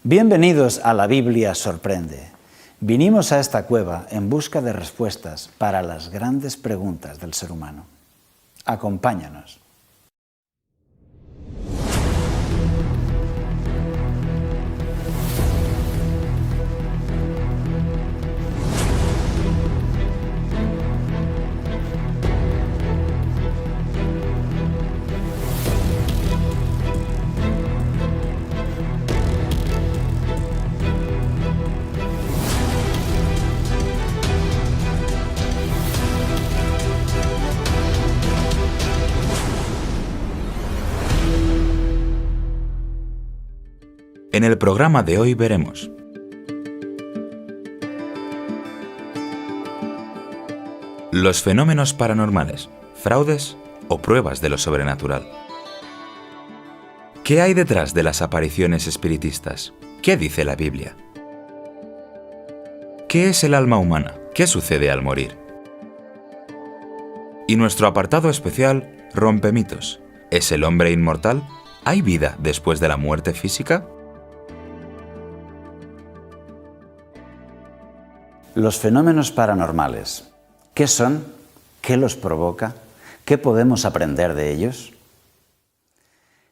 Bienvenidos a La Biblia Sorprende. Vinimos a esta cueva en busca de respuestas para las grandes preguntas del ser humano. Acompáñanos. En el programa de hoy veremos: los fenómenos paranormales, fraudes o pruebas de lo sobrenatural. ¿Qué hay detrás de las apariciones espiritistas? ¿Qué dice la Biblia? ¿Qué es el alma humana? ¿Qué sucede al morir? Y nuestro apartado especial, Rompemitos. ¿Es el hombre inmortal? ¿Hay vida después de la muerte física? Los fenómenos paranormales. ¿Qué son? ¿Qué los provoca? ¿Qué podemos aprender de ellos?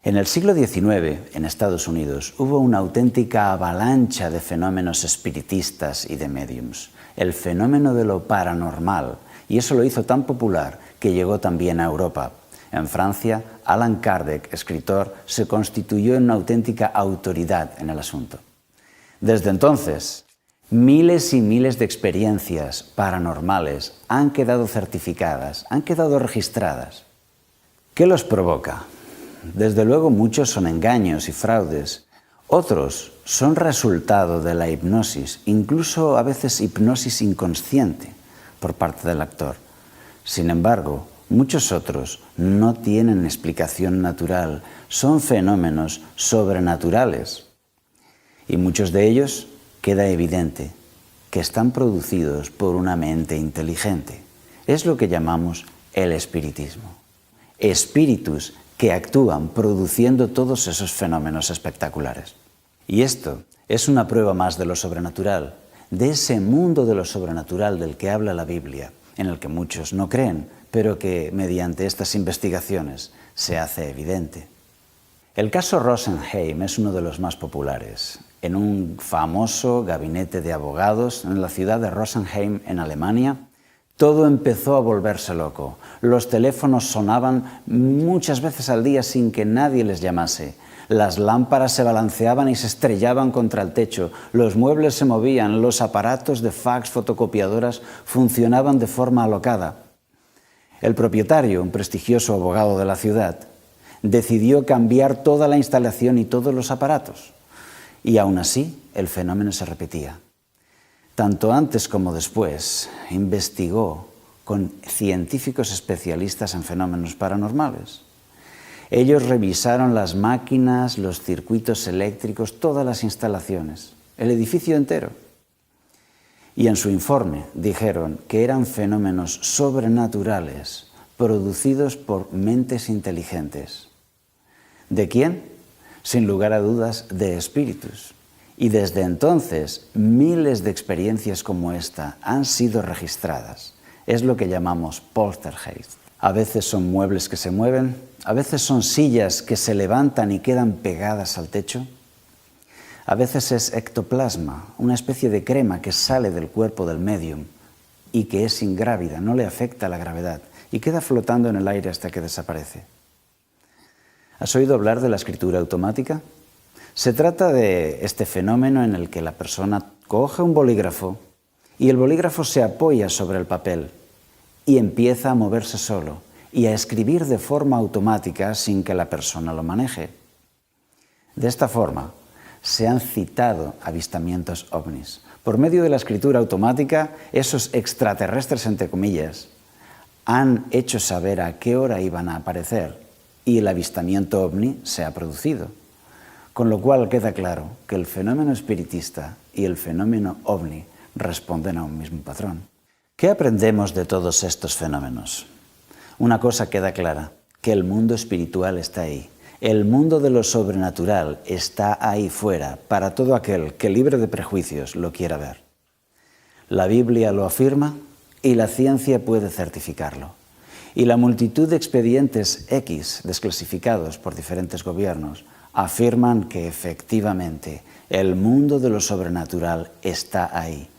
En el siglo XIX, en Estados Unidos, hubo una auténtica avalancha de fenómenos espiritistas y de médiums. El fenómeno de lo paranormal, y eso lo hizo tan popular que llegó también a Europa. En Francia, Allan Kardec, escritor, se constituyó en una auténtica autoridad en el asunto. Desde entonces, miles y miles de experiencias paranormales han quedado certificadas, han quedado registradas. ¿Qué los provoca? Desde luego muchos son engaños y fraudes. Otros son resultado de la hipnosis, incluso a veces hipnosis inconsciente por parte del actor. Sin embargo, muchos otros no tienen explicación natural, son fenómenos sobrenaturales. Y muchos de ellos queda evidente que están producidos por una mente inteligente. Es lo que llamamos el espiritismo. Espíritus que actúan produciendo todos esos fenómenos espectaculares. Y esto es una prueba más de lo sobrenatural, de ese mundo de lo sobrenatural del que habla la Biblia, en el que muchos no creen, pero que mediante estas investigaciones se hace evidente. El caso Rosenheim es uno de los más populares. En un famoso gabinete de abogados en la ciudad de Rosenheim, en Alemania, todo empezó a volverse loco. Los teléfonos sonaban muchas veces al día sin que nadie les llamase. Las lámparas se balanceaban y se estrellaban contra el techo. Los muebles se movían, los aparatos de fax, fotocopiadoras funcionaban de forma alocada. El propietario, un prestigioso abogado de la ciudad, decidió cambiar toda la instalación y todos los aparatos. Y aún así, el fenómeno se repetía. Tanto antes como después, investigó con científicos especialistas en fenómenos paranormales. Ellos revisaron las máquinas, los circuitos eléctricos, todas las instalaciones, el edificio entero. Y en su informe dijeron que eran fenómenos sobrenaturales producidos por mentes inteligentes. ¿De quién? Sin lugar a dudas, de espíritus. Y desde entonces, miles de experiencias como esta han sido registradas. Es lo que llamamos poltergeist. A veces son muebles que se mueven, a veces son sillas que se levantan y quedan pegadas al techo. A veces es ectoplasma, una especie de crema que sale del cuerpo del médium y que es ingrávida, no le afecta la gravedad y queda flotando en el aire hasta que desaparece. ¿Has oído hablar de la escritura automática? Se trata de este fenómeno en el que la persona coge un bolígrafo y el bolígrafo se apoya sobre el papel y empieza a moverse solo y a escribir de forma automática sin que la persona lo maneje. De esta forma, se han citado avistamientos ovnis. Por medio de la escritura automática, esos extraterrestres, entre comillas, han hecho saber a qué hora iban a aparecer y el avistamiento ovni se ha producido. Con lo cual queda claro que el fenómeno espiritista y el fenómeno ovni responden a un mismo patrón. ¿Qué aprendemos de todos estos fenómenos? Una cosa queda clara, que el mundo espiritual está ahí. El mundo de lo sobrenatural está ahí fuera para todo aquel que, libre de prejuicios, lo quiera ver. La Biblia lo afirma y la ciencia puede certificarlo. Y la multitud de expedientes X desclasificados por diferentes gobiernos afirman que efectivamente el mundo de lo sobrenatural está ahí.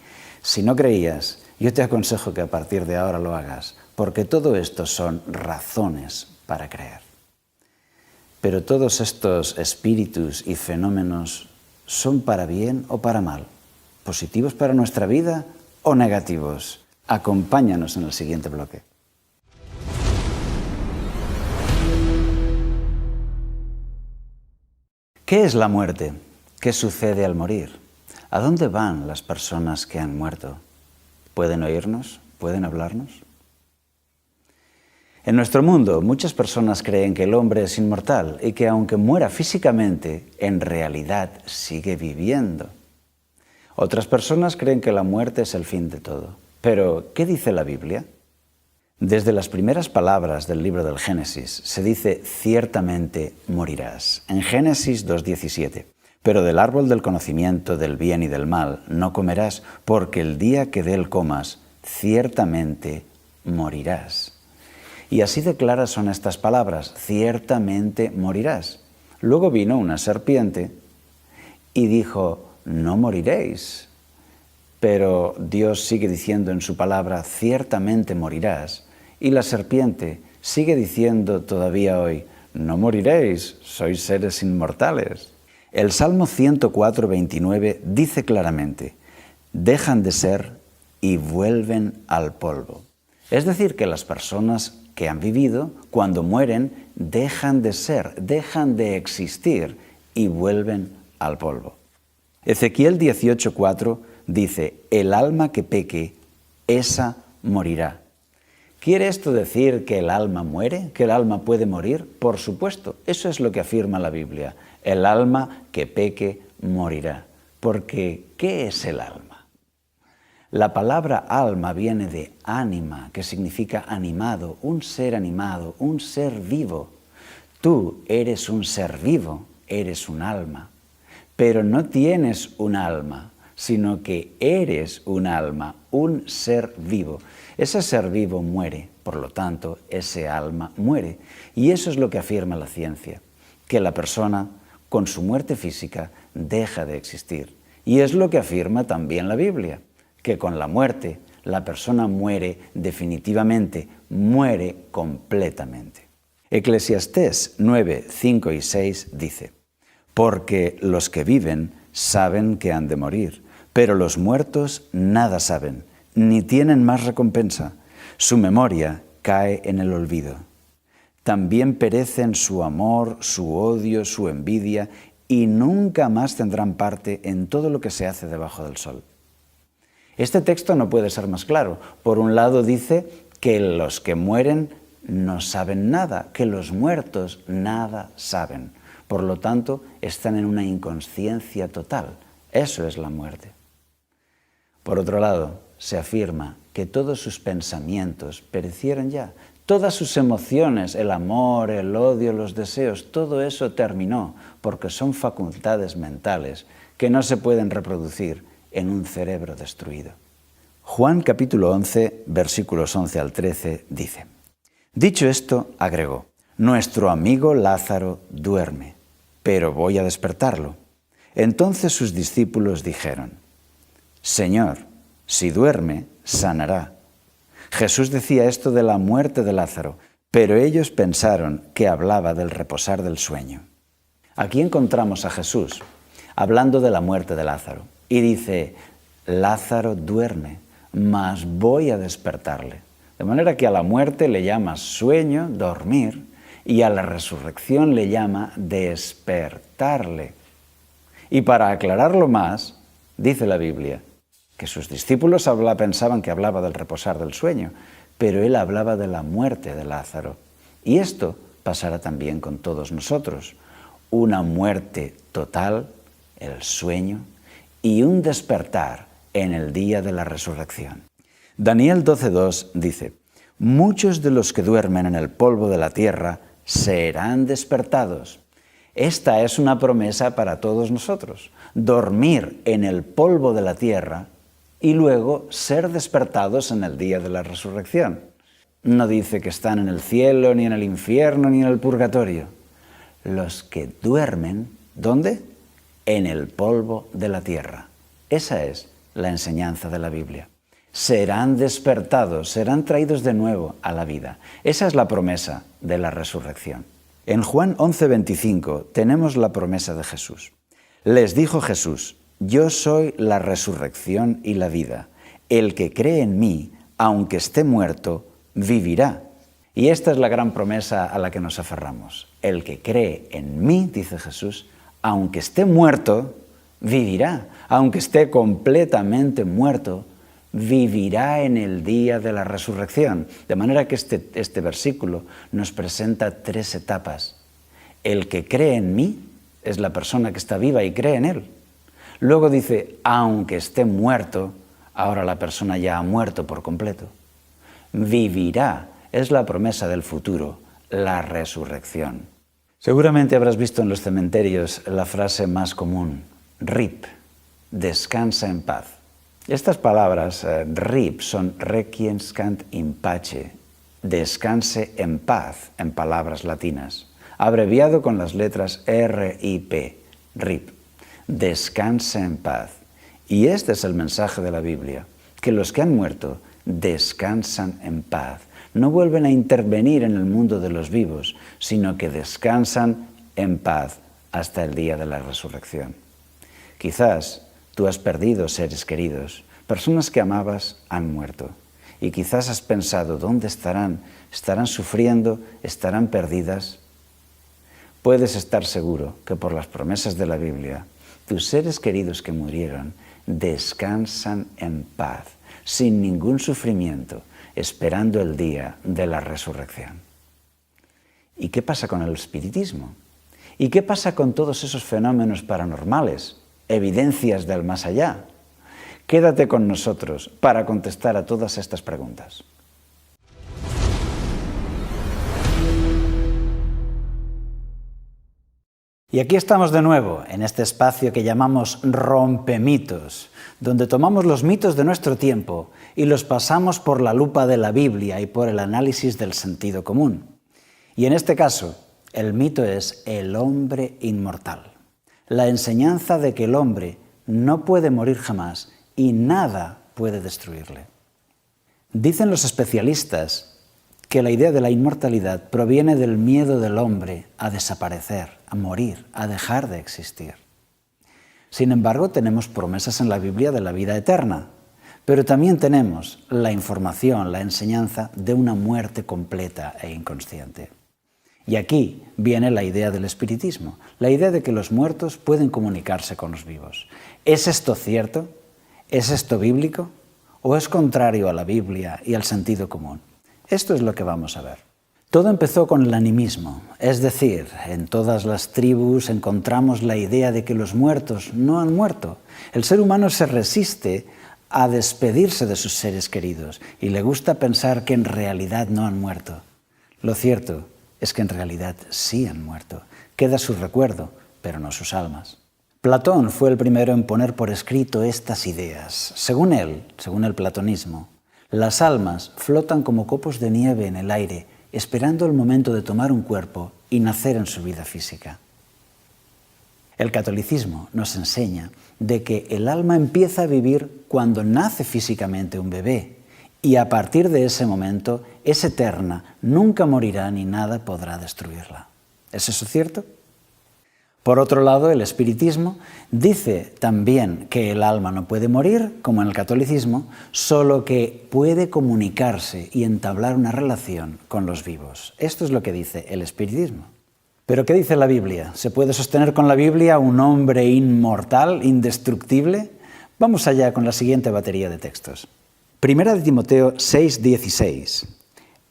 Si no creías, yo te aconsejo que a partir de ahora lo hagas, porque todo esto son razones para creer. Pero todos estos espíritus y fenómenos son para bien o para mal, positivos para nuestra vida o negativos. Acompáñanos en el siguiente bloque. ¿Qué es la muerte? ¿Qué sucede al morir? ¿A dónde van las personas que han muerto? ¿Pueden oírnos? ¿Pueden hablarnos? En nuestro mundo, muchas personas creen que el hombre es inmortal y que aunque muera físicamente, en realidad sigue viviendo. Otras personas creen que la muerte es el fin de todo. Pero, ¿qué dice la Biblia? Desde las primeras palabras del libro del Génesis se dice ciertamente morirás. En Génesis 2:17. Pero del árbol del conocimiento del bien y del mal no comerás, porque el día que de él comas, ciertamente morirás. Y así de claras son estas palabras, ciertamente morirás. Luego vino una serpiente y dijo, no moriréis. Pero Dios sigue diciendo en su palabra, ciertamente morirás. Y la serpiente sigue diciendo todavía hoy, no moriréis, sois seres inmortales. El Salmo 104:29 dice claramente, dejan de ser y vuelven al polvo. Es decir, que las personas que han vivido, cuando mueren, dejan de ser, dejan de existir y vuelven al polvo. Ezequiel 18:4 dice, el alma que peque, esa morirá. ¿Quiere esto decir que el alma muere? ¿Que el alma puede morir? Por supuesto, eso es lo que afirma la Biblia. El alma que peque morirá. Porque, ¿qué es el alma? La palabra alma viene de ánima, que significa animado, un ser vivo. Tú eres un ser vivo, eres un alma, pero no tienes un alma, sino que eres un alma, un ser vivo. Ese ser vivo muere, por lo tanto, ese alma muere. Y eso es lo que afirma la ciencia, que la persona, con su muerte física, deja de existir. Y es lo que afirma también la Biblia, que con la muerte la persona muere definitivamente, muere completamente. Eclesiastés 9, 5 y 6 dice, porque los que viven saben que han de morir, pero los muertos nada saben, ni tienen más recompensa. Su memoria cae en el olvido. También perecen su amor, su odio, su envidia, y nunca más tendrán parte en todo lo que se hace debajo del sol. Este texto no puede ser más claro. Por un lado dice que los que mueren no saben nada, que los muertos nada saben. Por lo tanto, están en una inconsciencia total. Eso es la muerte. Por otro lado, se afirma que todos sus pensamientos perecieron ya. Todas sus emociones, el amor, el odio, los deseos, todo eso terminó porque son facultades mentales que no se pueden reproducir en un cerebro destruido. Juan capítulo 11, versículos 11 al 13 dice, dicho esto, agregó, nuestro amigo Lázaro duerme, pero voy a despertarlo. Entonces sus discípulos dijeron, Señor, si duerme, sanará. Jesús decía esto de la muerte de Lázaro, pero ellos pensaron que hablaba del reposar del sueño. Aquí encontramos a Jesús hablando de la muerte de Lázaro y dice, Lázaro duerme, mas voy a despertarle. De manera que a la muerte le llama sueño, dormir, y a la resurrección le llama despertarle. Y para aclararlo más, dice la Biblia, que sus discípulos pensaban que hablaba del reposar del sueño, pero él hablaba de la muerte de Lázaro. Y esto pasará también con todos nosotros. Una muerte total, el sueño, y un despertar en el día de la resurrección. Daniel 12:2 dice, muchos de los que duermen en el polvo de la tierra serán despertados, Esta es una promesa para todos nosotros, dormir en el polvo de la tierra y luego ser despertados en el día de la resurrección. No dice que están en el cielo, ni en el infierno, ni en el purgatorio. Los que duermen, ¿dónde? En el polvo de la tierra. Esa es la enseñanza de la Biblia. Serán despertados, serán traídos de nuevo a la vida. Esa es la promesa de la resurrección. En Juan 11:25 tenemos la promesa de Jesús. Les dijo Jesús: yo soy la resurrección y la vida. El que cree en mí, aunque esté muerto, vivirá. Y esta es la gran promesa a la que nos aferramos. El que cree en mí, dice Jesús, aunque esté muerto, vivirá. Aunque esté completamente muerto, vivirá en el día de la resurrección. De manera que este versículo nos presenta 3 etapas. El que cree en mí es la persona que está viva y cree en él. Luego dice, aunque esté muerto, ahora la persona ya ha muerto por completo. Vivirá, es la promesa del futuro, la resurrección. Seguramente habrás visto en los cementerios la frase más común, RIP, descansa en paz. Estas palabras, RIP, son requiescat in pace, descanse en paz, en palabras latinas, abreviado con las letras RIP, RIP, descanse en paz. Y este es el mensaje de la Biblia, que los que han muerto descansan en paz. No vuelven a intervenir en el mundo de los vivos, sino que descansan en paz hasta el día de la resurrección. Quizás tú has perdido seres queridos, personas que amabas han muerto. Y quizás has pensado, ¿dónde estarán? ¿Estarán sufriendo? ¿Estarán perdidas? Puedes estar seguro que por las promesas de la Biblia, tus seres queridos que murieron descansan en paz, sin ningún sufrimiento, esperando el día de la resurrección. ¿Y qué pasa con el espiritismo? ¿Y qué pasa con todos esos fenómenos paranormales, evidencias del más allá? Quédate con nosotros para contestar a todas estas preguntas. Y aquí estamos de nuevo, en este espacio que llamamos Rompemitos, donde tomamos los mitos de nuestro tiempo y los pasamos por la lupa de la Biblia y por el análisis del sentido común. Y en este caso, el mito es el hombre inmortal, la enseñanza de que el hombre no puede morir jamás y nada puede destruirle. Dicen los especialistas que la idea de la inmortalidad proviene del miedo del hombre a desaparecer, a morir, a dejar de existir. Sin embargo, tenemos promesas en la Biblia de la vida eterna, pero también tenemos la información, la enseñanza de una muerte completa e inconsciente. Y aquí viene la idea del espiritismo, la idea de que los muertos pueden comunicarse con los vivos. ¿Es esto cierto? ¿Es esto bíblico? ¿O es contrario a la Biblia y al sentido común? Esto es lo que vamos a ver. Todo empezó con el animismo, es decir, en todas las tribus encontramos la idea de que los muertos no han muerto. El ser humano se resiste a despedirse de sus seres queridos y le gusta pensar que en realidad no han muerto. Lo cierto es que en realidad sí han muerto. Queda su recuerdo, pero no sus almas. Platón fue el primero en poner por escrito estas ideas. Según él, según el platonismo, las almas flotan como copos de nieve en el aire, esperando el momento de tomar un cuerpo y nacer en su vida física. El catolicismo nos enseña de que el alma empieza a vivir cuando nace físicamente un bebé y a partir de ese momento es eterna, nunca morirá ni nada podrá destruirla. ¿Es eso cierto? Por otro lado, el espiritismo dice también que el alma no puede morir, como en el catolicismo, solo que puede comunicarse y entablar una relación con los vivos. Esto es lo que dice el espiritismo. ¿Pero qué dice la Biblia? ¿Se puede sostener con la Biblia un hombre inmortal, indestructible? Vamos allá con la siguiente batería de textos. Primera de Timoteo 6:16.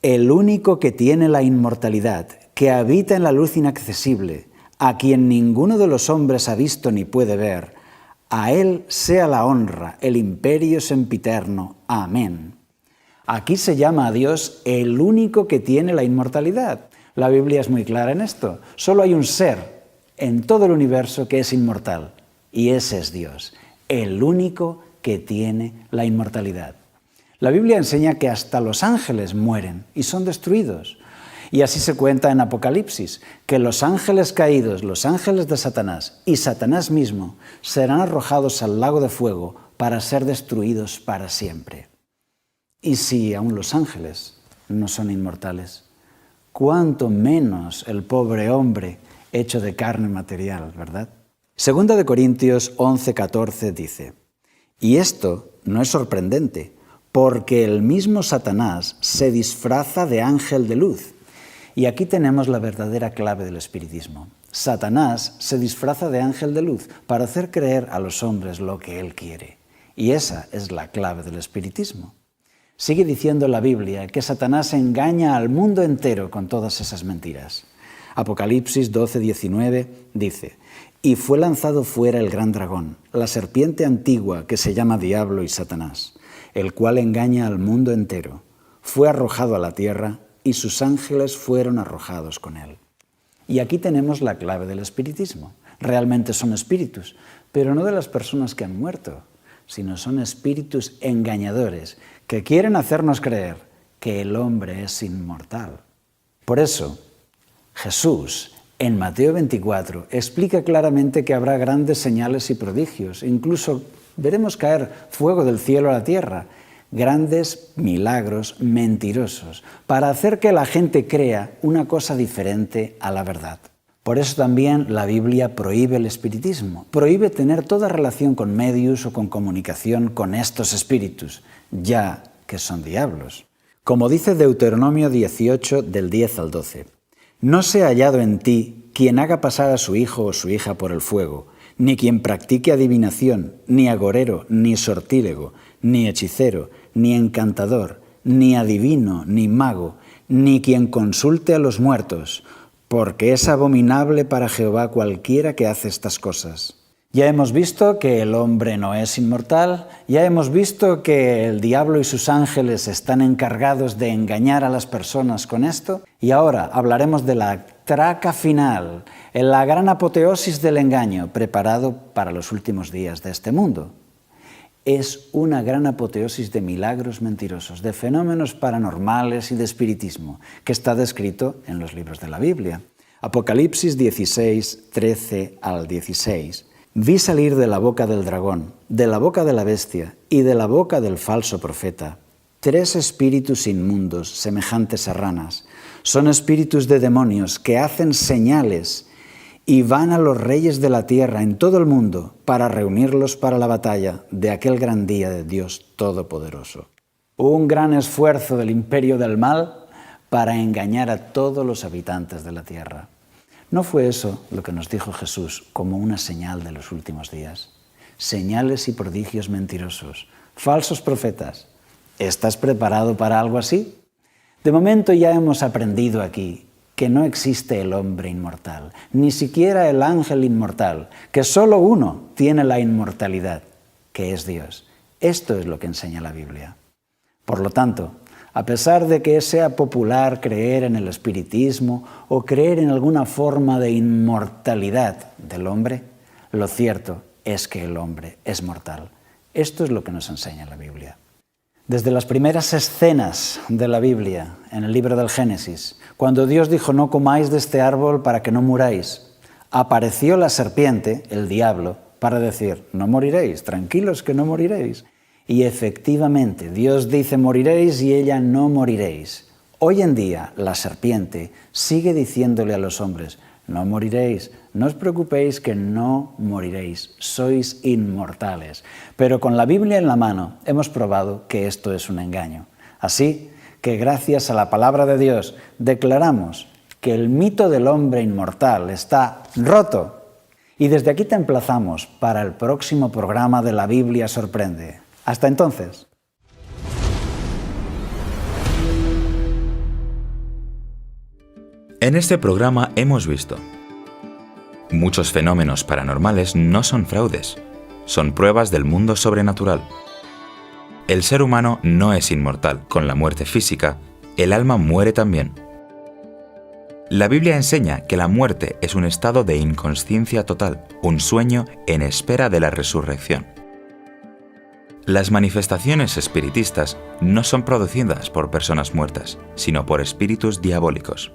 El único que tiene la inmortalidad, que habita en la luz inaccesible, a quien ninguno de los hombres ha visto ni puede ver, a él sea la honra, el imperio sempiterno. Amén. Aquí se llama a Dios el único que tiene la inmortalidad. La Biblia es muy clara en esto. Solo hay un ser en todo el universo que es inmortal, y ese es Dios, el único que tiene la inmortalidad. La Biblia enseña que hasta los ángeles mueren y son destruidos. Y así se cuenta en Apocalipsis, que los ángeles caídos, los ángeles de Satanás y Satanás mismo serán arrojados al lago de fuego para ser destruidos para siempre. Y si aún los ángeles no son inmortales, cuánto menos el pobre hombre hecho de carne material, ¿verdad? Segunda de Corintios 11:14 dice: y esto no es sorprendente, porque el mismo Satanás se disfraza de ángel de luz. Y aquí tenemos la verdadera clave del espiritismo. Satanás se disfraza de ángel de luz para hacer creer a los hombres lo que él quiere. Y esa es la clave del espiritismo. Sigue diciendo la Biblia que Satanás engaña al mundo entero con todas esas mentiras. Apocalipsis 12:19 dice: y fue lanzado fuera el gran dragón, la serpiente antigua que se llama Diablo y Satanás, el cual engaña al mundo entero. Fue arrojado a la tierra y sus ángeles fueron arrojados con él. Y aquí tenemos la clave del espiritismo. Realmente son espíritus, pero no de las personas que han muerto, sino son espíritus engañadores que quieren hacernos creer que el hombre es inmortal. Por eso, Jesús, en Mateo 24, explica claramente que habrá grandes señales y prodigios. Incluso veremos caer fuego del cielo a la tierra. Grandes milagros mentirosos para hacer que la gente crea una cosa diferente a la verdad. Por eso también la Biblia prohíbe el espiritismo, prohíbe tener toda relación con medios o con comunicación con estos espíritus, ya que son diablos. Como dice Deuteronomio 18, del 10 al 12, no sea hallado en ti quien haga pasar a su hijo o su hija por el fuego, ni quien practique adivinación, ni agorero, ni sortílego, ni hechicero, ni encantador, ni adivino, ni mago, ni quien consulte a los muertos, porque es abominable para Jehová cualquiera que hace estas cosas. Ya hemos visto que el hombre no es inmortal, ya hemos visto que el diablo y sus ángeles están encargados de engañar a las personas con esto, y ahora hablaremos de la traca final, en la gran apoteosis del engaño preparado para los últimos días de este mundo. Es una gran apoteosis de milagros mentirosos, de fenómenos paranormales y de espiritismo, que está descrito en los libros de la Biblia. Apocalipsis 16, 13 al 16. Vi salir de la boca del dragón, de la boca de la bestia y de la boca del falso profeta 3 espíritus inmundos semejantes a ranas. Son espíritus de demonios que hacen señales y van a los reyes de la tierra en todo el mundo para reunirlos para la batalla de aquel gran día de Dios Todopoderoso. Un gran esfuerzo del imperio del mal para engañar a todos los habitantes de la tierra. ¿No fue eso lo que nos dijo Jesús como una señal de los últimos días? Señales y prodigios mentirosos, falsos profetas. ¿Estás preparado para algo así? De momento ya hemos aprendido aquí que no existe el hombre inmortal, ni siquiera el ángel inmortal, que solo uno tiene la inmortalidad, que es Dios. Esto es lo que enseña la Biblia. Por lo tanto, a pesar de que sea popular creer en el espiritismo o creer en alguna forma de inmortalidad del hombre, lo cierto es que el hombre es mortal. Esto es lo que nos enseña la Biblia. Desde las primeras escenas de la Biblia, en el libro del Génesis, cuando Dios dijo no comáis de este árbol para que no muráis, apareció la serpiente, el diablo, para decir no moriréis, tranquilos que no moriréis. Y efectivamente Dios dice moriréis y ella no moriréis. Hoy en día la serpiente sigue diciéndole a los hombres no moriréis, no os preocupéis que no moriréis, sois inmortales. Pero con la Biblia en la mano hemos probado que esto es un engaño. Así que gracias a la palabra de Dios declaramos que el mito del hombre inmortal está roto. Y desde aquí te emplazamos para el próximo programa de La Biblia Sorprende. Hasta entonces. En este programa hemos visto: muchos fenómenos paranormales no son fraudes, son pruebas del mundo sobrenatural. El ser humano no es inmortal, con la muerte física, el alma muere también. La Biblia enseña que la muerte es un estado de inconsciencia total, un sueño en espera de la resurrección. Las manifestaciones espiritistas no son producidas por personas muertas, sino por espíritus diabólicos.